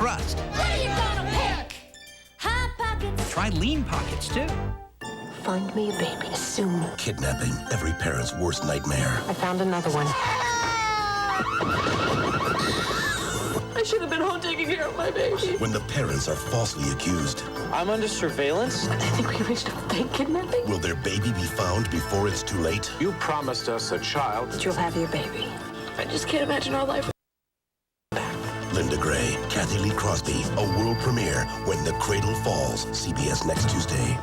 crust. What are you gonna pick? Hot Pockets. Try Lean Pockets, too. Find me a baby soon. Kidnapping, every parent's worst nightmare. I found another one. I should have been home taking care of my baby. When the parents are falsely accused. I'm under surveillance? I think we reached a fake kidnapping. Will their baby be found before it's too late? You promised us a child. You'll have your baby. I just can't imagine our life. Linda Gray, Kathy Lee Crosby, a world premiere, When the Cradle Falls, CBS next Tuesday.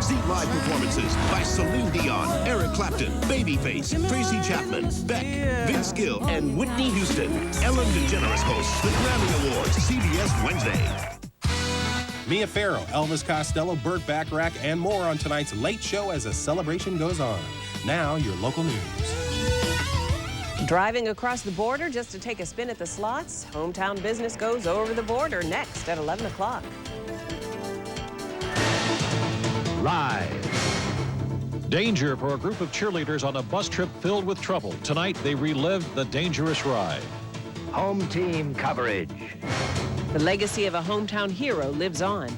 See live performances by Celine Dion, Eric Clapton, Babyface, Tracy Chapman, Beck, Vince Gill, and Whitney Houston. Ellen DeGeneres hosts the Grammy Awards, CBS Wednesday. Mia Farrow, Elvis Costello, Burt Bacharach, and more on tonight's Late Show as the celebration goes on. Now, your local news. Driving across the border just to take a spin at the slots? Hometown business goes over the border next at 11 o'clock. Live. Danger for a group of cheerleaders on a bus trip filled with trouble. Tonight, they relived the dangerous ride. Home team coverage. The legacy of a hometown hero lives on.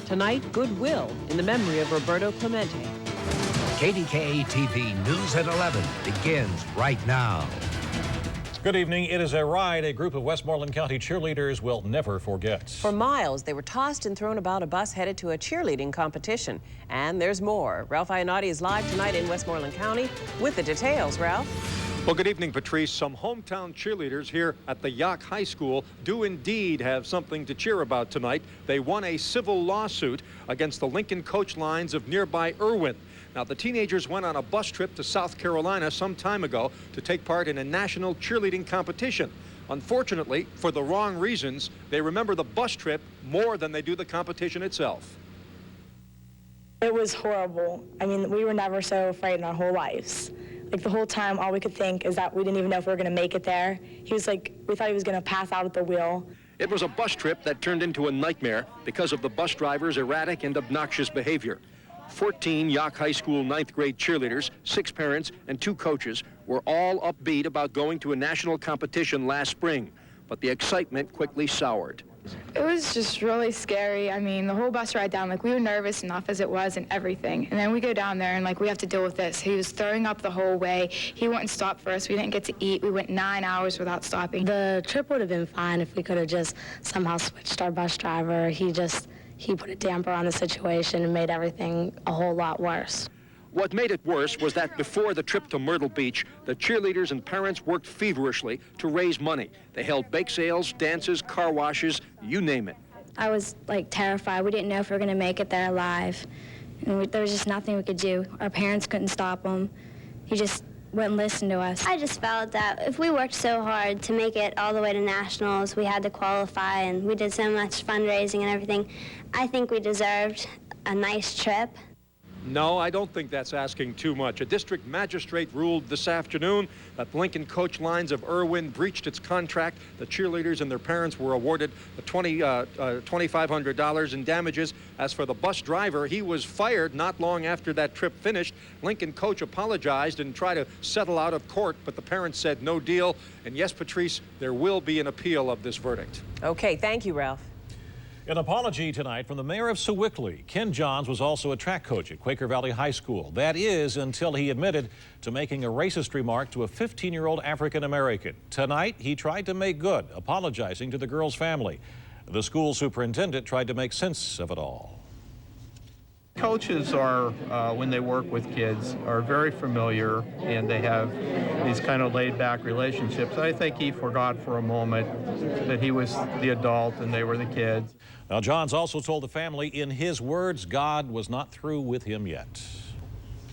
Tonight, goodwill in the memory of Roberto Clemente. KDKA TV News at 11 begins right now. Good evening. It is a ride a group of Westmoreland County cheerleaders will never forget. For miles, they were tossed and thrown about a bus headed to a cheerleading competition. And there's more. Ralph Iannotti is live tonight in Westmoreland County with the details. Ralph? Well, good evening, Patrice. Some hometown cheerleaders here at the Yock High School do indeed have something to cheer about tonight. They won a civil lawsuit against the Lincoln coach lines of nearby Irwin. Now, the teenagers went on a bus trip to South Carolina some time ago to take part in a national cheerleading competition. Unfortunately, for the wrong reasons, they remember the bus trip more than they do the competition itself. It was horrible. I mean, we were never so afraid in our whole lives. Like, the whole time, all we could think is that we didn't even know if we were going to make it there. He was like, we thought he was going to pass out at the wheel. It was a bus trip that turned into a nightmare because of the bus driver's erratic and obnoxious behavior. 14 Yock High School 9th grade cheerleaders, 6 parents, and 2 coaches were all upbeat about going to a national competition last spring, but the excitement quickly soured. It was just really scary. I mean, the whole bus ride down, like, we were nervous enough as it was and everything. And then we go down there and, like, we have to deal with this. He was throwing up the whole way. He wouldn't stop for us. We didn't get to eat. We went 9 hours without stopping. The trip would have been fine if we could have just somehow switched our bus driver. He put a damper on the situation and made everything a whole lot worse. What made it worse was that before the trip to Myrtle Beach, the cheerleaders and parents worked feverishly to raise money. They held bake sales, dances, car washes, you name it. I was, like, terrified. We didn't know if we were going to make it there alive. And there was just nothing we could do. Our parents couldn't stop him. He just wouldn't listen to us. I just felt that if we worked so hard to make it all the way to nationals, we had to qualify, and we did so much fundraising and everything, I think we deserved a nice trip. No, I don't think that's asking too much. A district magistrate ruled this afternoon that Lincoln coach lines of Irwin breached its contract. The cheerleaders and their parents were awarded $2,500 in damages. As for the bus driver, he was fired not long after that trip finished. Lincoln coach apologized and tried to settle out of court, but the parents said no deal. And yes, Patrice, there will be an appeal of this verdict. Okay, thank you, Ralph. An apology tonight from the mayor of Sewickley. Ken Johns was also a track coach at Quaker Valley High School. That is, until he admitted to making a racist remark to a 15-year-old African-American. Tonight, he tried to make good, apologizing to the girl's family. The school superintendent tried to make sense of it all. Coaches are, when they work with kids, are very familiar, and they have these kind of laid-back relationships. I think he forgot for a moment that he was the adult and they were the kids. Now, Johns also told the family, in his words, God was not through with him yet.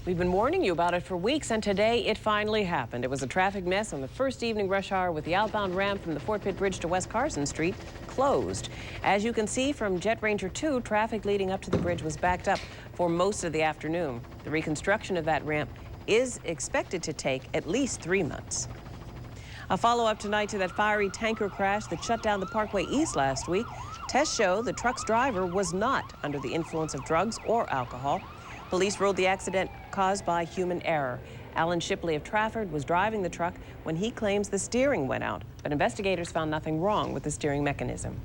We've been warning you about it for weeks, and today it finally happened. It was a traffic mess on the first evening rush hour with the outbound ramp from the Fort Pitt Bridge to West Carson Street closed. As you can see from Jet Ranger 2, traffic leading up to the bridge was backed up for most of the afternoon. The reconstruction of that ramp is expected to take at least 3 months. A follow-up tonight to that fiery tanker crash that shut down the Parkway East last week. Tests show the truck's driver was not under the influence of drugs or alcohol. Police ruled the accident caused by human error. Alan Shipley of Trafford was driving the truck when he claims the steering went out, but investigators found nothing wrong with the steering mechanism.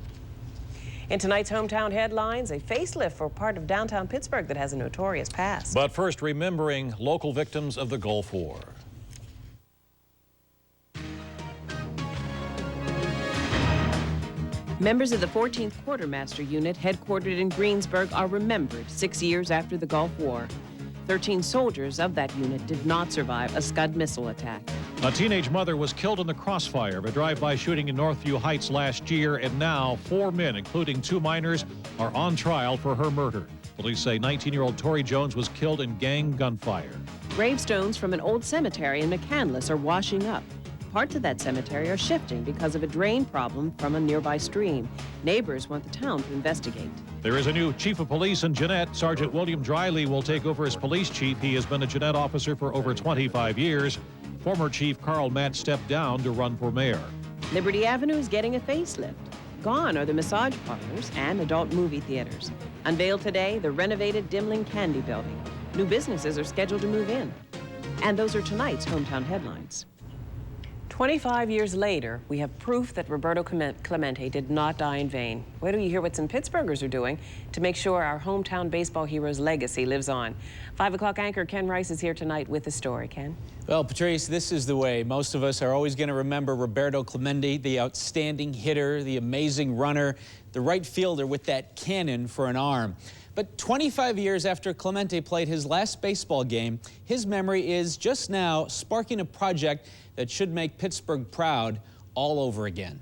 In tonight's hometown headlines, a facelift for part of downtown Pittsburgh that has a notorious past. But first, remembering local victims of the Gulf War. Members of the 14th Quartermaster Unit, headquartered in Greensburg, are remembered 6 years after the Gulf War. 13 soldiers of that unit did not survive a Scud missile attack. A teenage mother was killed in the crossfire of a drive-by shooting in Northview Heights last year, and now 4 men, including 2 minors, are on trial for her murder. Police say 19-year-old Tori Jones was killed in gang gunfire. Gravestones from an old cemetery in McCandless are washing up. Parts of that cemetery are shifting because of a drain problem from a nearby stream. Neighbors want the town to investigate. There is a new chief of police in Jeanette. Sergeant William Driley will take over as police chief. He has been a Jeanette officer for over 25 years. Former Chief Carl Matt stepped down to run for mayor. Liberty Avenue is getting a facelift. Gone are the massage parlors and adult movie theaters. Unveiled today, the renovated Dimling Candy Building. New businesses are scheduled to move in. And those are tonight's hometown headlines. 25 years later, we have proof that Roberto Clemente did not die in vain. Wait till you hear what some Pittsburghers are doing to make sure our hometown baseball hero's legacy lives on. 5 o'clock anchor Ken Rice is here tonight with the story. Ken? Well, Patrice, this is the way. Most of us are always going to remember Roberto Clemente, the outstanding hitter, the amazing runner, the right fielder with that cannon for an arm. But 25 years after Clemente played his last baseball game, his memory is just now sparking a project that should make Pittsburgh proud all over again.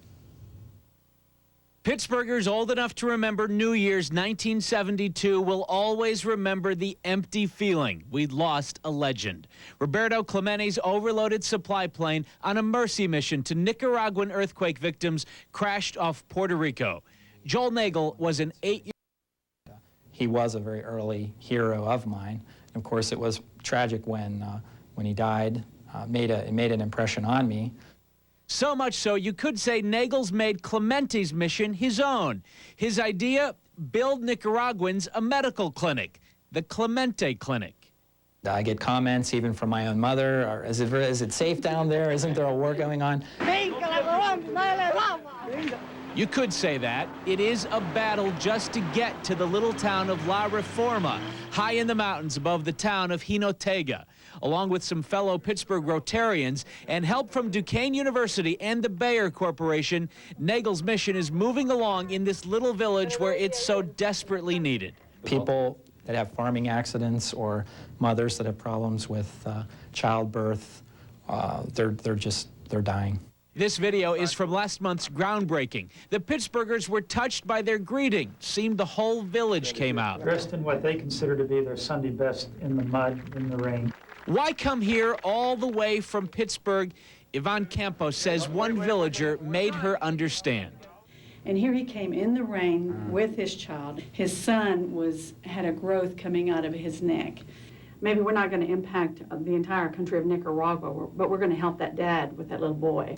Pittsburghers old enough to remember New Year's 1972 will always remember the empty feeling we'd lost a legend. Roberto Clemente's overloaded supply plane on a mercy mission to Nicaraguan earthquake victims crashed off Puerto Rico. Joel Nagel was an 8-year-old. He was a very early hero of mine. Of course, it was tragic when he died. It made an impression on me. So much so, you could say Nagel's made Clemente's mission his own. His idea, build Nicaraguans a medical clinic, the Clemente Clinic. I get comments even from my own mother, or is it safe down there? Isn't there a war going on? You could say that. It is a battle just to get to the little town of La Reforma, high in the mountains above the town of Jinotega. Along with some fellow Pittsburgh Rotarians and help from Duquesne University and the Bayer Corporation, Nagel's mission is moving along in this little village where it's so desperately needed. People that have farming accidents or mothers that have problems with childbirth, they're dying. This video is from last month's groundbreaking. The Pittsburghers were touched by their greeting. Seemed the whole village came out. Dressed in what they consider to be their Sunday best in the mud, in the rain. Why come here all the way from Pittsburgh? Yvonne Campos says one villager made her understand. And here he came in the rain with his child. His son had a growth coming out of his neck. Maybe we're not going to impact the entire country of Nicaragua, but we're going to help that dad with that little boy.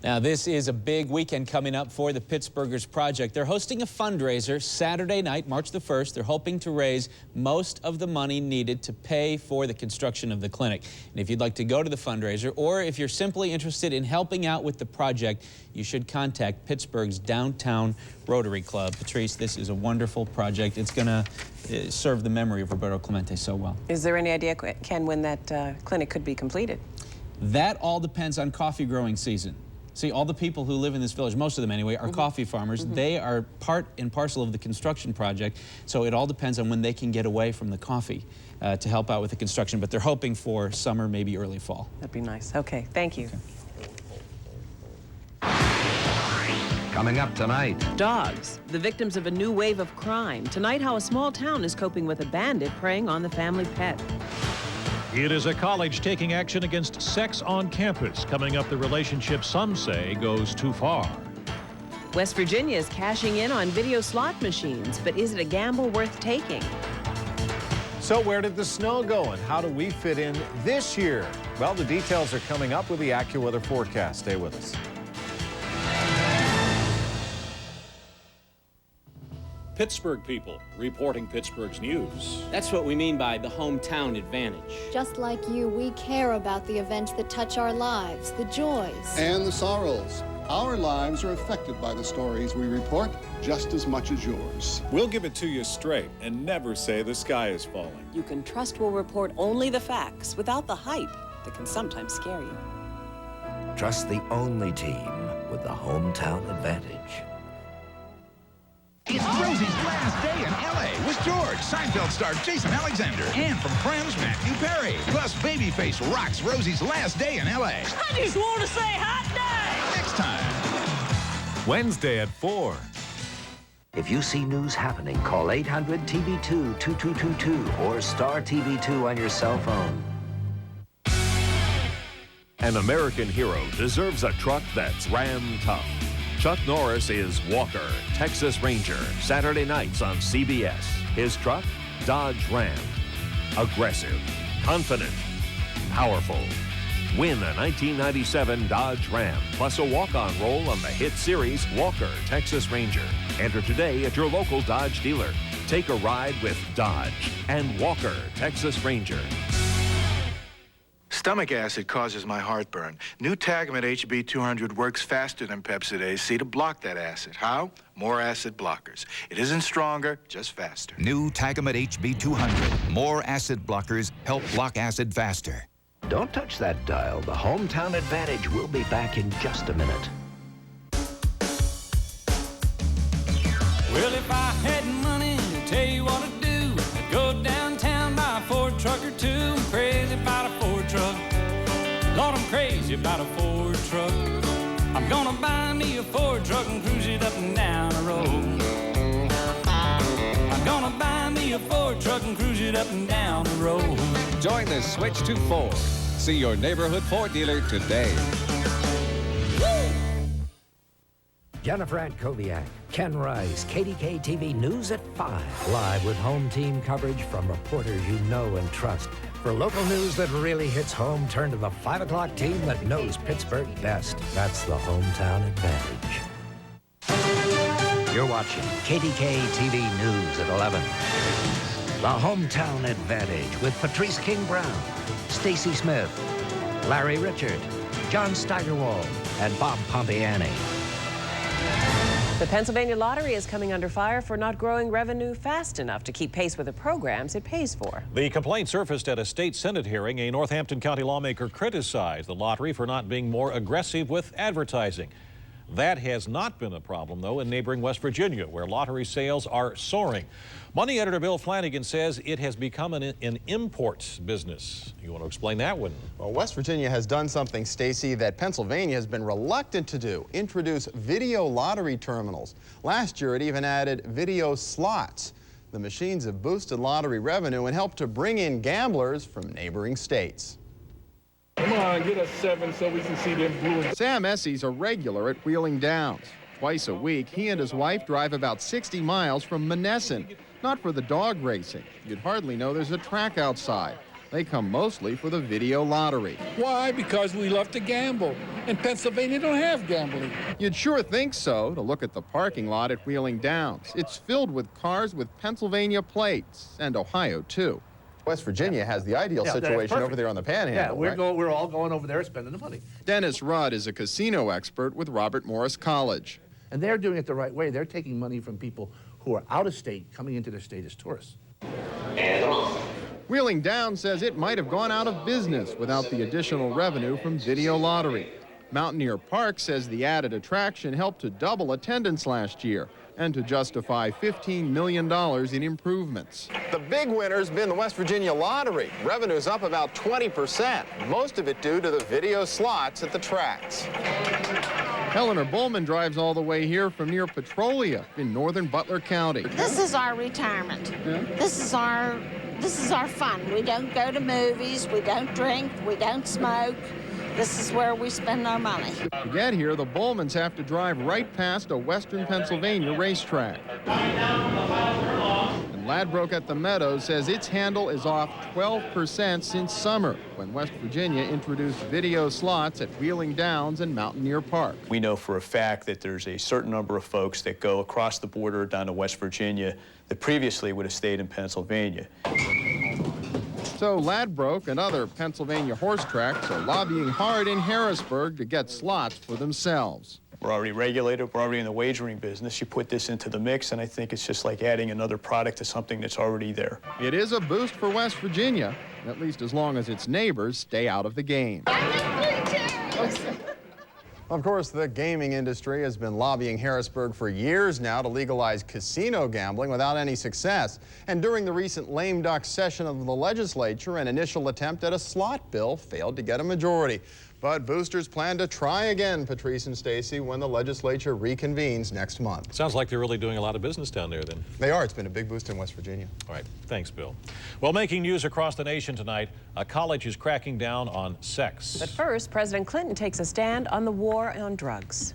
Now, this is a big weekend coming up for the Pittsburghers Project. They're hosting a fundraiser Saturday night, March the 1st. They're hoping to raise most of the money needed to pay for the construction of the clinic. And if you'd like to go to the fundraiser, or if you're simply interested in helping out with the project, you should contact Pittsburgh's Downtown Rotary Club. Patrice, this is a wonderful project. It's going to serve the memory of Roberto Clemente so well. Is there any idea, Ken, when that clinic could be completed? That all depends on coffee growing season. See, all the people who live in this village, most of them anyway, are coffee farmers. They are part and parcel of the construction project, so it all depends on when they can get away from the coffee to help out with the construction. But they're hoping for summer, maybe early fall. That'd be nice. Okay, thank you. Okay. Coming up tonight. Dogs, the victims of a new wave of crime. Tonight, how a small town is coping with a bandit preying on the family pet. It is a college taking action against sex on campus. Coming up, the relationship some say goes too far. West Virginia is cashing in on video slot machines, but is it a gamble worth taking? So where did the snow go and how do we fit in this year? Well, the details are coming up with the AccuWeather forecast. Stay with us. Pittsburgh people reporting Pittsburgh's news. That's what we mean by the hometown advantage. Just like you, we care about the events that touch our lives, the joys. And the sorrows. Our lives are affected by the stories we report just as much as yours. We'll give it to you straight and never say the sky is falling. You can trust we'll report only the facts without the hype that can sometimes scare you. Trust the only team with the hometown advantage. It's Rosie's last day in L.A. with George, Seinfeld star Jason Alexander, and from Friends, Matthew Perry. Plus, Babyface rocks Rosie's last day in L.A. I just want to say hot day! Next time. Wednesday at 4. If you see news happening, call 800-TB2-2222 or Star TV2 on your cell phone. An American hero deserves a truck that's Ram tough. Chuck Norris is Walker, Texas Ranger, Saturday nights on CBS. His truck, Dodge Ram. Aggressive, confident, powerful. Win a 1997 Dodge Ram, plus a walk-on role on the hit series Walker, Texas Ranger. Enter today at your local Dodge dealer. Take a ride with Dodge and Walker, Texas Ranger. Stomach acid causes my heartburn. New Tagamet HB200 works faster than Pepcid AC to block that acid. How? More acid blockers. It isn't stronger, just faster. New Tagamet HB200. More acid blockers help block acid faster. Don't touch that dial. The hometown advantage will be back in just a minute. Well, if I had money to tell you what to do, I'd go downtown, buy a Ford truck or two. I'm crazy about a Ford truck. Lord, I'm crazy about a Ford truck. I'm gonna buy me a Ford truck and cruise it up and down the road. I'm gonna buy me a Ford truck and cruise it up and down the road. Join the switch to Ford. See your neighborhood Ford dealer today. Jennifer Antkowiak, Ken Rice, KDKA TV News at 5. Live with home team coverage from reporters you know and trust. For local news that really hits home, turn to the 5 o'clock team that knows Pittsburgh best. That's the hometown advantage. You're watching KDKA TV News at 11. The hometown advantage with Patrice King Brown, Stacy Smith, Larry Richard, John Steigerwald, and Bob Pompiani. The Pennsylvania Lottery is coming under fire for not growing revenue fast enough to keep pace with the programs it pays for. The complaint surfaced at a state Senate hearing. A Northampton County lawmaker criticized the lottery for not being more aggressive with advertising. That has not been a problem, though, in neighboring West Virginia, where lottery sales are soaring. Money editor Bill Flanagan says it has become an import business. You want to explain that one? Well, West Virginia has done something, Stacy, that Pennsylvania has been reluctant to do: introduce video lottery terminals. Last year, it even added video slots. The machines have boosted lottery revenue and helped to bring in gamblers from neighboring states. Come on, get us 7 so we can see them blue. Sam Essie's a regular at Wheeling Downs. Twice a week, he and his wife drive about 60 miles from Monessen. Not for the dog racing. You'd hardly know there's a track outside. They come mostly for the video lottery. Why? Because we love to gamble. And Pennsylvania don't have gambling. You'd sure think so to look at the parking lot at Wheeling Downs. It's filled with cars with Pennsylvania plates, and Ohio, too. West Virginia has the ideal situation over there on the Panhandle. Yeah, we're all going over there spending the money. Dennis Rudd is a casino expert with Robert Morris College. And they're doing it the right way. They're taking money from people who are out of state, coming into the state as tourists. Wheeling Downs says it might have gone out of business without the additional revenue from video lottery. Mountaineer Park says the added attraction helped to double attendance last year and to justify $15 million in improvements. The big winner's been the West Virginia Lottery. Revenue's up about 20%, most of it due to the video slots at the tracks. Eleanor Bowman drives all the way here from near Petrolia in northern Butler County. This is our retirement. Yeah. This is our fun. We don't go to movies, we don't drink, we don't smoke. This is where we spend our money. To get here, the Bowmans have to drive right past a western Pennsylvania racetrack. And Ladbroke at the Meadows says its handle is off 12% since summer, when West Virginia introduced video slots at Wheeling Downs and Mountaineer Park. We know for a fact that there's a certain number of folks that go across the border down to West Virginia that previously would have stayed in Pennsylvania. So Ladbroke and other Pennsylvania horse tracks are lobbying hard in Harrisburg to get slots for themselves. We're already regulated, we're already in the wagering business. You put this into the mix, and I think it's just like adding another product to something that's already there. It is a boost for West Virginia, at least as long as its neighbors stay out of the game. Of course, the gaming industry has been lobbying Harrisburg for years now to legalize casino gambling without any success. And during the recent lame duck session of the legislature, an initial attempt at a slot bill failed to get a majority. But boosters plan to try again, Patrice and Stacy, when the legislature reconvenes next month. Sounds like they're really doing a lot of business down there then. They are. It's been a big boost in West Virginia. All right. Thanks, Bill. Well, making news across the nation tonight, a college is cracking down on sex. But first, President Clinton takes a stand on the war on drugs.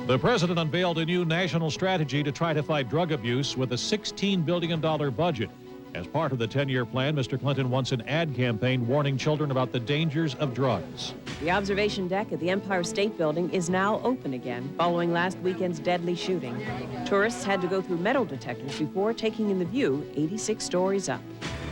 The president unveiled a new national strategy to try to fight drug abuse with a $16 billion budget. As part of the 10-year plan, Mr. Clinton wants an ad campaign warning children about the dangers of drugs. The observation deck at the Empire State Building is now open again following last weekend's deadly shooting. Tourists had to go through metal detectors before taking in the view 86 stories up.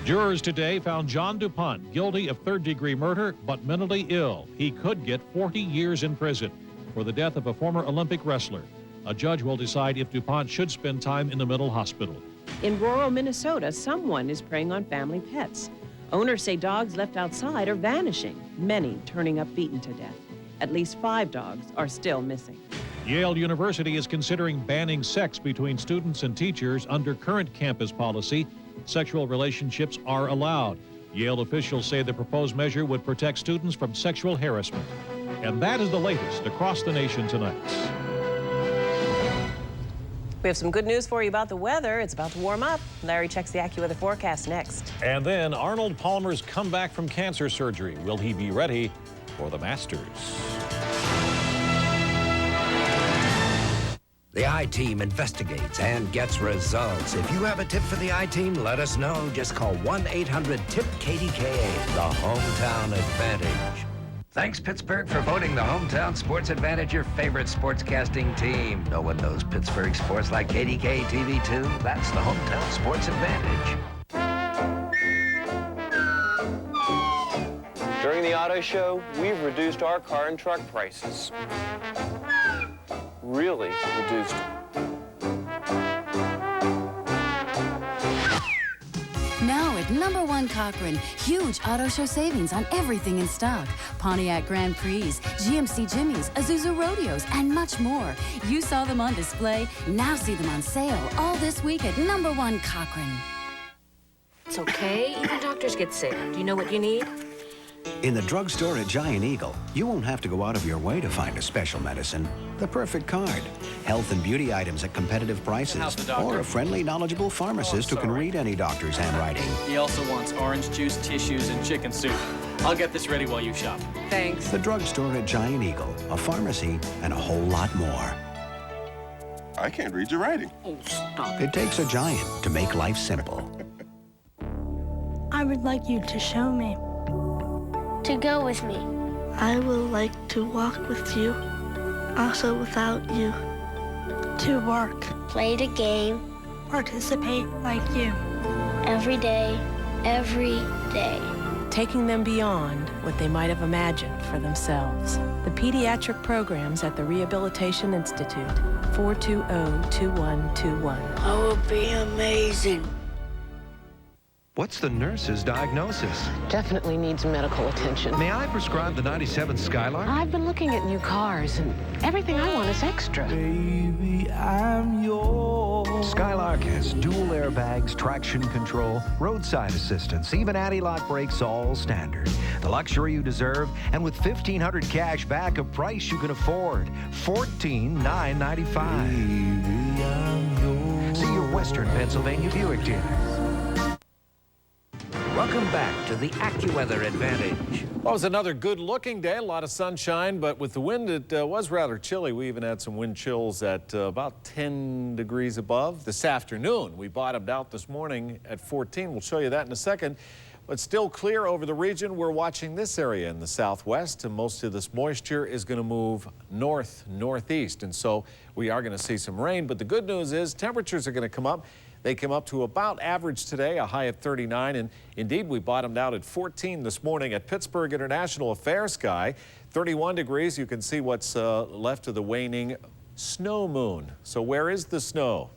Jurors today found John DuPont guilty of third-degree murder, but mentally ill. He could get 40 years in prison for the death of a former Olympic wrestler. A judge will decide if DuPont should spend time in the mental hospital. In rural Minnesota, someone is preying on family pets. Owners say dogs left outside are vanishing, many turning up beaten to death. At least 5 dogs are still missing. Yale University is considering banning sex between students and teachers under current campus policy. Sexual relationships are allowed. Yale officials say the proposed measure would protect students from sexual harassment. And that is the latest across the nation tonight. We have some good news for you about the weather. It's about to warm up. Larry checks the AccuWeather forecast next. And then Arnold Palmer's comeback from cancer surgery. Will he be ready for the Masters? The I-Team investigates and gets results. If you have a tip for the I-Team, let us know. Just call 1-800-TIP-KDKA, the Hometown Advantage. Thanks, Pittsburgh, for voting the Hometown Sports Advantage your favorite sportscasting team. No one knows Pittsburgh sports like KDKA TV 2. That's the Hometown Sports Advantage. During the auto show, we've reduced our car and truck prices. Really reduced them. Now at number 1 Cochrane, huge auto show savings on everything in stock. Pontiac Grand Prix, GMC Jimmys, Azusa Rodeos, and much more. You saw them on display, now see them on sale all this week at number 1 Cochrane. It's okay, even doctors get sick. Do you know what you need? In the drugstore at Giant Eagle, you won't have to go out of your way to find a special medicine. The perfect card. Health and beauty items at competitive prices. Or a friendly, knowledgeable pharmacist who can read any doctor's handwriting. He also wants orange juice, tissues, and chicken soup. I'll get this ready while you shop. Thanks. The drugstore at Giant Eagle, a pharmacy, and a whole lot more. I can't read your writing. Oh, stop. It takes a giant to make life simple. I would like you to show me. To go with me. I would like to walk with you, also without you. To work. Play the game. Participate like you. Every day, every day. Taking them beyond what they might have imagined for themselves. The pediatric programs at the Rehabilitation Institute, 420-2121. I will be amazing. What's the nurse's diagnosis? Definitely needs medical attention. May I prescribe the 97 Skylark? I've been looking at new cars, and everything I want is extra. Baby, I'm yours. Skylark has dual airbags, traction control, roadside assistance, even anti-lock brakes, all standard. The luxury you deserve, and with $1,500 cash back, a price you can afford. $14,995. Baby, I'm yours. See your Western Pennsylvania Buick dealer. Welcome back to the AccuWeather Advantage. Well, it was another good-looking day, a lot of sunshine, but with the wind, it was rather chilly. We even had some wind chills at about 10 degrees above. This afternoon, we bottomed out this morning at 14. We'll show you that in a second. But still clear over the region. We're watching this area in the southwest, and most of this moisture is going to move northeast, and so we are going to see some rain. But the good news is temperatures are going to come up. They came up to about average today, a high of 39, and indeed we bottomed out at 14 this morning at Pittsburgh International Affairs Sky. 31 degrees. You can see what's left of the waning snow moon. So where is the snow?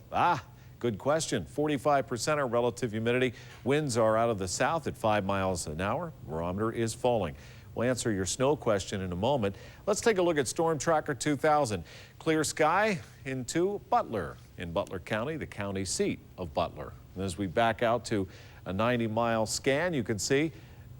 Good question. 45% our relative humidity. Winds are out of the south at 5 miles an hour. Barometer is falling. We'll answer your snow question in a moment. Let's take a look at Storm Tracker 2000. Clear sky into Butler in Butler County, the county seat of Butler. And as we back out to a 90-mile scan, you can see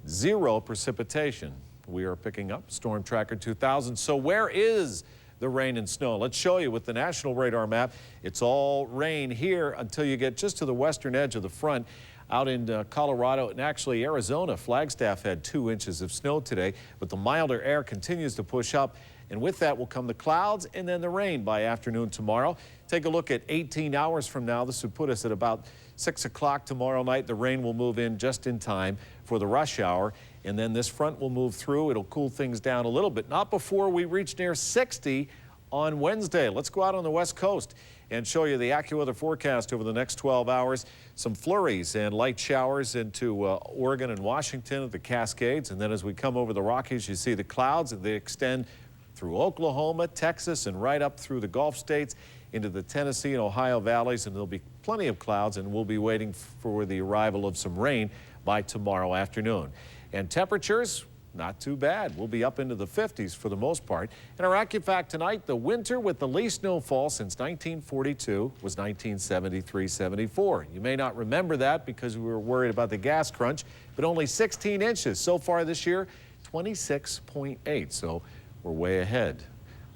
0 precipitation. We are picking up Storm Tracker 2000. So where is the rain and snow? Let's show you with the national radar map. It's all rain here until you get just to the western edge of the front. Out in Colorado and actually Arizona, Flagstaff had 2 inches of snow today, but the milder air continues to push up, and with that will come the clouds and then the rain by afternoon tomorrow. Take a look at 18 hours from now. This would put us at about 6 o'clock tomorrow night. The rain will move in just in time for the rush hour, and then this front will move through. It'll cool things down a little bit, not before we reach near 60 on Wednesday. Let's go out on the west coast and show you the AccuWeather forecast over the next 12 hours. Some flurries and light showers into Oregon and Washington, the Cascades. And then as we come over the Rockies, you see the clouds, and they extend through Oklahoma, Texas, and right up through the Gulf states into the Tennessee and Ohio valleys. And there'll be plenty of clouds, and we'll be waiting for the arrival of some rain by tomorrow afternoon. And temperatures, not too bad. We'll be up into the 50s for the most part. And our AccuFact tonight, the winter with the least snowfall since 1942 was 1973-74. You may not remember that because we were worried about the gas crunch, but only 16 inches so far this year, 26.8. So we're way ahead.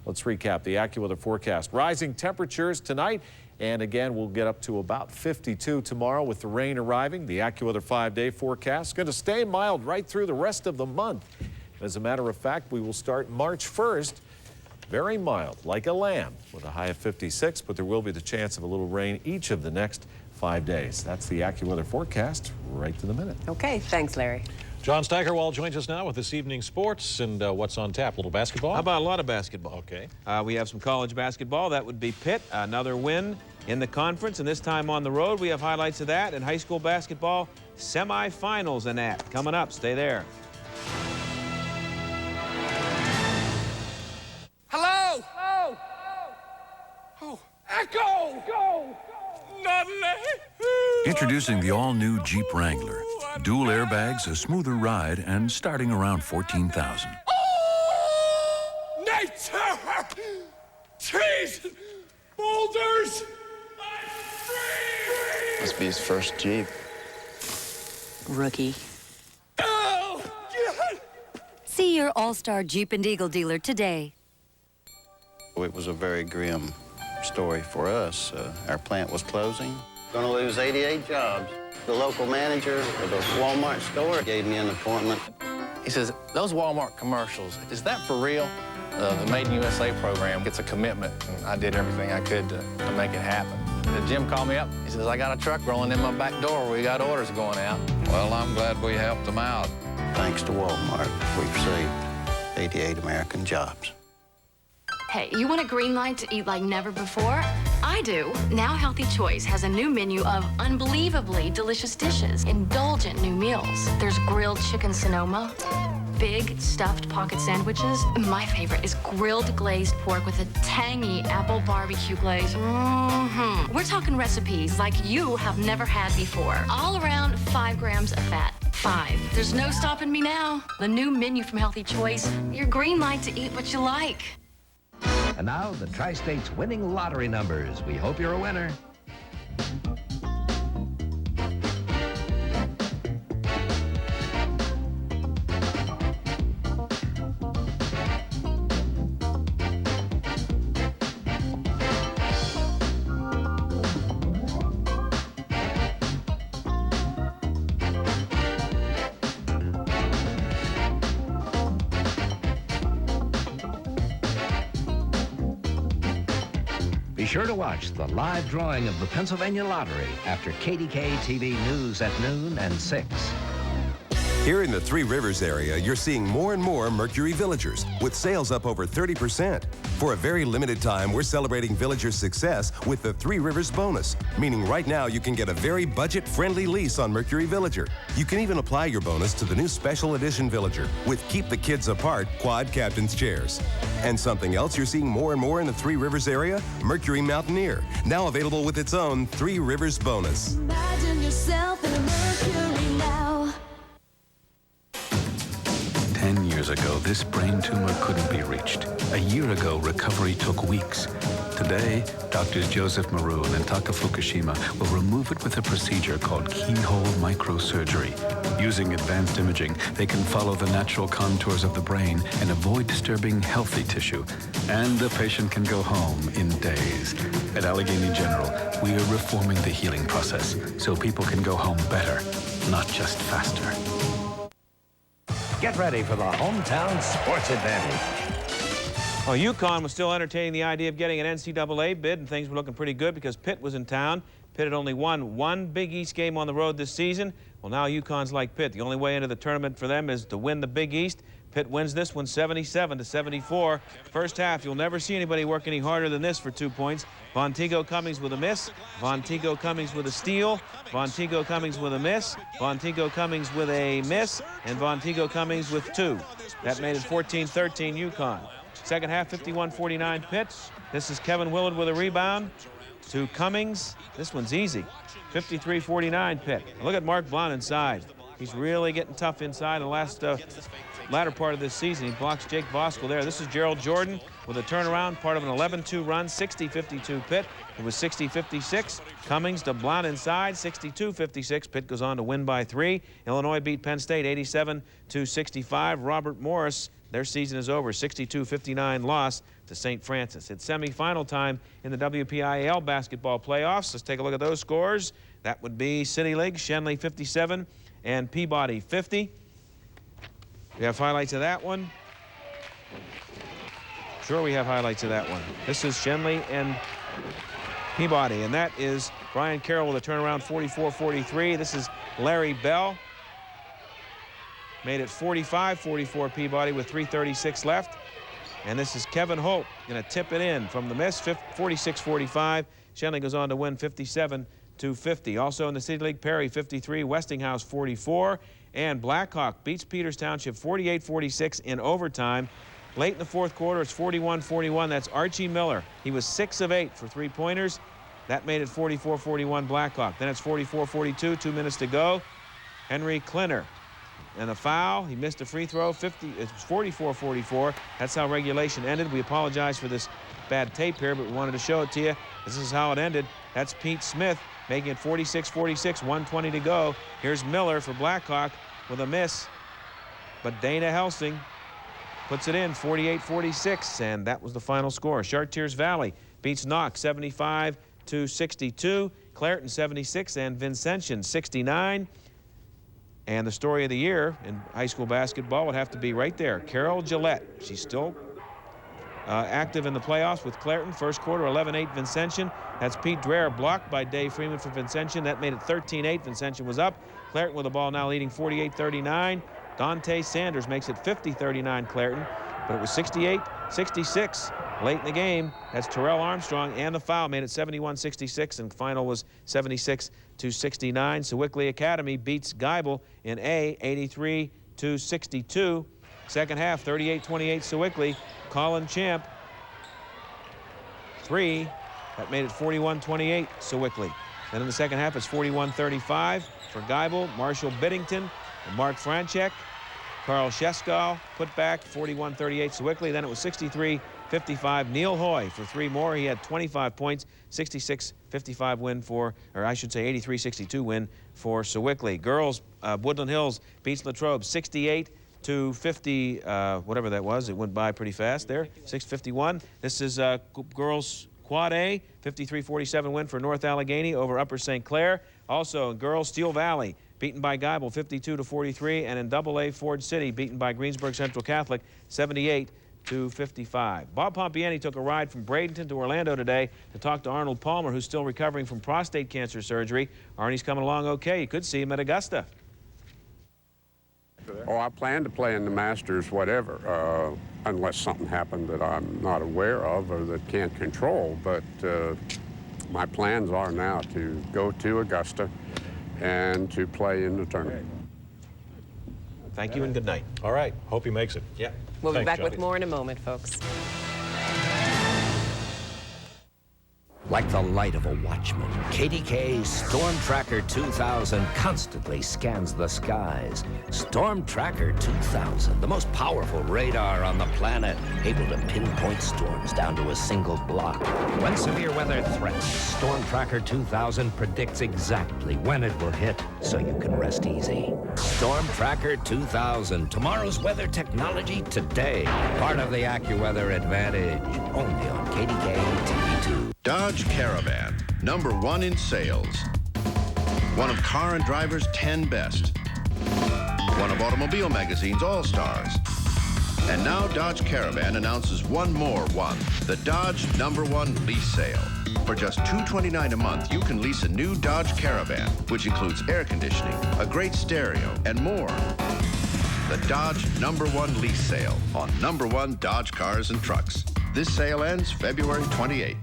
Let's recap the AccuWeather forecast. Rising temperatures tonight, and again, we'll get up to about 52 tomorrow with the rain arriving. The AccuWeather 5-day forecast is going to stay mild right through the rest of the month. As a matter of fact, we will start March 1st very mild, like a lamb, with a high of 56, but there will be the chance of a little rain each of the next 5 days. That's the AccuWeather forecast right to the minute. Okay, thanks, Larry. John Steigerwald joins us now with this evening's sports and what's on tap. A little basketball? How about a lot of basketball? Okay. We have some college basketball. That would be Pitt, another win in the conference, and this time on the road. We have highlights of that, and high school basketball semifinals and that coming up. Stay there. Hello? Hello? Oh, Echo! Go! Introducing the all-new Jeep Wrangler. Dual airbags, a smoother ride, and starting around $14,000. Oh, nature! Trees! Boulders! Must be his first Jeep. Rookie. Oh, God. See your All-Star Jeep and Eagle dealer today. It was a very grim story for us. Our plant was closing. Going to lose 88 jobs. The local manager of the Walmart store gave me an appointment. He says, those Walmart commercials, is that for real? The Made in USA program gets a commitment, and I did everything I could to make it happen. Jim called me up. He says, I got a truck rolling in my back door. We got orders going out. Well, I'm glad we helped them out. Thanks to Walmart, we've saved 88 American jobs. Hey, you want a green light to eat like never before? I do. Now Healthy Choice has a new menu of unbelievably delicious dishes, indulgent new meals. There's grilled chicken Sonoma, big stuffed pocket sandwiches. My favorite is grilled glazed pork with a tangy apple barbecue glaze. We're talking recipes like you have never had before. All around 5 grams of fat. 5. There's no stopping me now. The new menu from Healthy Choice, your green light to eat what you like. And now, the Tri-State's winning lottery numbers. We hope you're a winner. Be sure to watch the live drawing of the Pennsylvania Lottery after KDKA TV News at noon and 6. Here in the Three Rivers area, you're seeing more and more Mercury Villagers, with sales up over 30%. For a very limited time, we're celebrating Villagers' success with the Three Rivers bonus, meaning right now you can get a very budget-friendly lease on Mercury Villager. You can even apply your bonus to the new special edition Villager with Keep the Kids Apart quad captain's chairs. And something else you're seeing more and more in the Three Rivers area? Mercury Mountaineer, now available with its own Three Rivers bonus. Imagine yourself in a Mercury now. 10 years ago, this brain tumor couldn't be reached. A year ago, recovery took weeks. Today, Doctors Joseph Maroon and Taka Fukushima will remove it with a procedure called keyhole microsurgery. Using advanced imaging, they can follow the natural contours of the brain and avoid disturbing healthy tissue. And the patient can go home in days. At Allegheny General, we are reforming the healing process so people can go home better, not just faster. Get ready for the hometown sports advantage. Well, UConn was still entertaining the idea of getting an NCAA bid, and things were looking pretty good because Pitt was in town. Pitt had only won one Big East game on the road this season. Well, now UConn's like Pitt. The only way into the tournament for them is to win the Big East. Pitt wins this one 77-74. First half, you'll never see anybody work any harder than this for 2 points. Vontigo Cummings with a miss. Vontigo Cummings with a steal. Vontigo Cummings with a miss. Vontigo Cummings with a miss. And Vontigo Cummings with 2. That made it 14-13 UConn. Second half, 51-49 Pitt. This is Kevin Willard with a rebound to Cummings. This one's easy. 53-49 Pitt. Look at Mark Blount inside. He's really getting tough inside in the latter part of this season. He blocks Jake Voskuhl there. This is Gerald Jordan with a turnaround, part of an 11-2 run, 60-52 Pitt. It was 60-56. Cummings to Blount inside, 62-56. Pitt goes on to win by 3. Illinois beat Penn State 87-65. Robert Morris, their season is over, 62-59 loss to St. Francis. It's semifinal time in the WPIAL basketball playoffs. Let's take a look at those scores. That would be City League, Shenley 57 and Peabody 50. We have highlights of that one. Sure, we have highlights of that one. This is Shenley and Peabody, and that is Brian Carroll with a turnaround 44-43. This is Larry Bell. Made it 45-44 Peabody with 3:36 left. And this is Kevin Holt going to tip it in from the miss, 46-45. Shenley goes on to win 57-50. Also in the City League, Perry 53, Westinghouse 44. And Blackhawk beats Peters Township 48-46 in overtime. Late in the fourth quarter, it's 41-41. That's Archie Miller. He was 6 of 8 for 3-pointers. That made it 44-41 Blackhawk. Then it's 44-42, 2 minutes to go. Henry Klinner. And a foul. He missed a free throw. It's 44-44. That's how regulation ended. We apologize for this bad tape here, but we wanted to show it to you. This is how it ended. That's Pete Smith making it 46-46, 1:20 to go. Here's Miller for Blackhawk with a miss. But Dana Helsing puts it in 48-46, and that was the final score. Chartiers Valley beats Knox 75-62. Clareton 76 and Vincentian 69. And the story of the year in high school basketball would have to be right there. Carol Gillette. She's still active in the playoffs with Clareton. First quarter, 11-8 Vincentian. That's Pete Dreher blocked by Dave Freeman for Vincentian. That made it 13-8. Vincentian was up. Clareton with the ball now leading 48-39. Dante Sanders makes it 50-39 Clareton. But it was 68-66 late in the game. That's Terrell Armstrong, and the foul made it 71-66, and the final was 76-69. Sewickley Academy beats Geibel in A, 83-62. Second half, 38-28 Sewickley. Colin Champ, 3. That made it 41-28 Sewickley. Then in the second half, it's 41-35 for Geibel. Marshall Biddington and Mark Franchek. Carl Sheskow put back 41-38 Sewickley. Then it was 63-55 Neil Hoy for 3 more. He had 25 points, 66-55 win for, or I should say 83-62 win for Sewickley. Girls, Woodland Hills beats Latrobe 68-50, whatever that was. It went by pretty fast there, 6:51. This is girls Quad A, 53-47 win for North Allegheny over Upper St. Clair. Also in girls, Steel Valley beaten by Geibel 52-43, and in Double A, Ford City beaten by Greensburg Central Catholic 78-65. 2:55. Bob Pompiani took a ride from Bradenton to Orlando today to talk to Arnold Palmer, who's still recovering from prostate cancer surgery. Arnie's coming along okay. You could see him at Augusta. Oh, I plan to play in the Masters, whatever, unless something happened that I'm not aware of or that can't control. But my plans are now to go to Augusta and to play in the tournament. Thank you and good night. All right. Hope he makes it. Yeah. We'll be Thanks, back Johnny. with more in a moment, folks. Like the light of a watchman, KDKA Storm Tracker 2000 constantly scans the skies. Storm Tracker 2000, the most powerful radar on the planet, able to pinpoint storms down to a single block. When severe weather threatens, Storm Tracker 2000 predicts exactly when it will hit, so you can rest easy. Storm Tracker 2000, tomorrow's weather technology today. Part of the AccuWeather advantage, only on KDKA TV2. Dodge Caravan, #1 in sales. One of Car and Driver's 10 Best. One of Automobile Magazine's All-Stars. And now Dodge Caravan announces one more one, the Dodge #1 lease sale. For just $229 a month, you can lease a new Dodge Caravan, which includes air conditioning, a great stereo, and more. The Dodge #1 lease sale on #1 Dodge cars and trucks. This sale ends February 28th.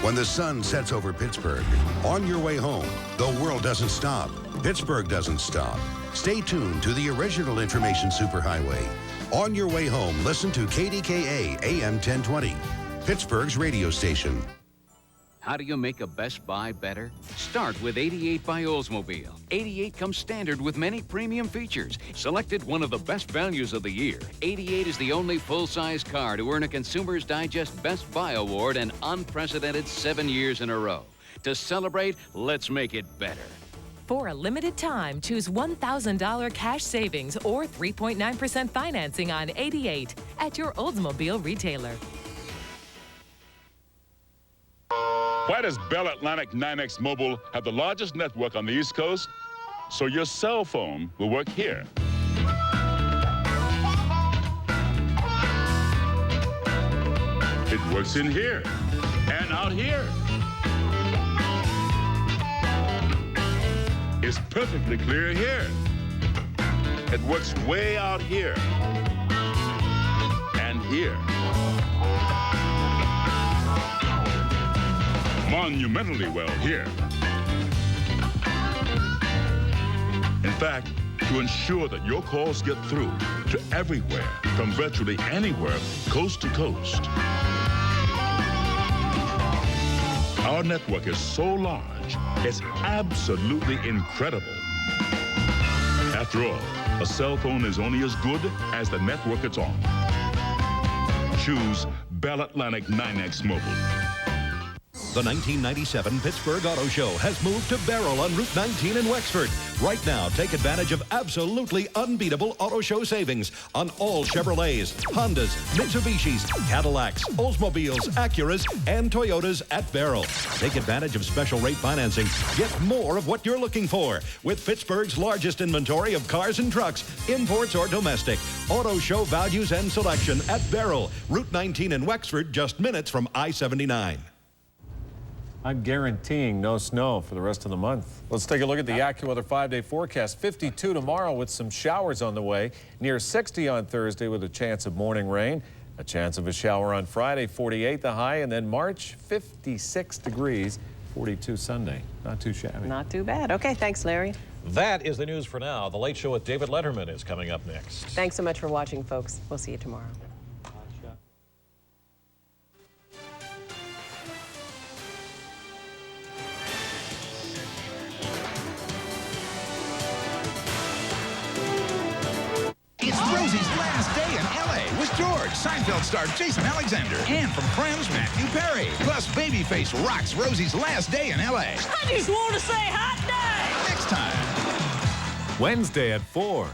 When the sun sets over Pittsburgh, on your way home, the world doesn't stop. Pittsburgh doesn't stop. Stay tuned to the original information superhighway. On your way home, listen to KDKA AM 1020, Pittsburgh's radio station. How do you make a Best Buy better? Start with 88 by Oldsmobile. 88 comes standard with many premium features. Selected one of the best values of the year. 88 is the only full-size car to earn a Consumer's Digest Best Buy Award an unprecedented 7 years in a row. To celebrate, let's make it better. For a limited time, choose $1,000 cash savings or 3.9% financing on 88 at your Oldsmobile retailer. Why does Bell Atlantic 9X Mobile have the largest network on the East Coast? So your cell phone will work here. It works in here and out here. It's perfectly clear here. It works way out here and here. Monumentally well here. In fact, to ensure that your calls get through to everywhere, from virtually anywhere, coast to coast. Our network is so large, it's absolutely incredible. After all, a cell phone is only as good as the network it's on. Choose Bell Atlantic 9X Mobile. The 1997 Pittsburgh Auto Show has moved to Beryl on Route 19 in Wexford. Right now, take advantage of absolutely unbeatable auto show savings on all Chevrolets, Hondas, Mitsubishis, Cadillacs, Oldsmobiles, Acuras, and Toyotas at Beryl. Take advantage of special rate financing. Get more of what you're looking for with Pittsburgh's largest inventory of cars and trucks, imports or domestic. Auto show values and selection at Beryl, Route 19 in Wexford, just minutes from I-79. I'm guaranteeing no snow for the rest of the month. Let's take a look at the AccuWeather 5-day forecast. 52 tomorrow with some showers on the way. Near 60 on Thursday with a chance of morning rain. A chance of a shower on Friday, 48 the high. And then March, 56 degrees, 42 Sunday. Not too shabby. Not too bad. Okay, thanks, Larry. That is the news for now. The Late Show with David Letterman is coming up next. Thanks so much for watching, folks. We'll see you tomorrow. It's Rosie's last day in L.A. with George, Seinfeld star Jason Alexander, and from Friends, Matthew Perry. Plus, Babyface rocks Rosie's last day in L.A. I just want to say hot day! Next time. Wednesday at 4.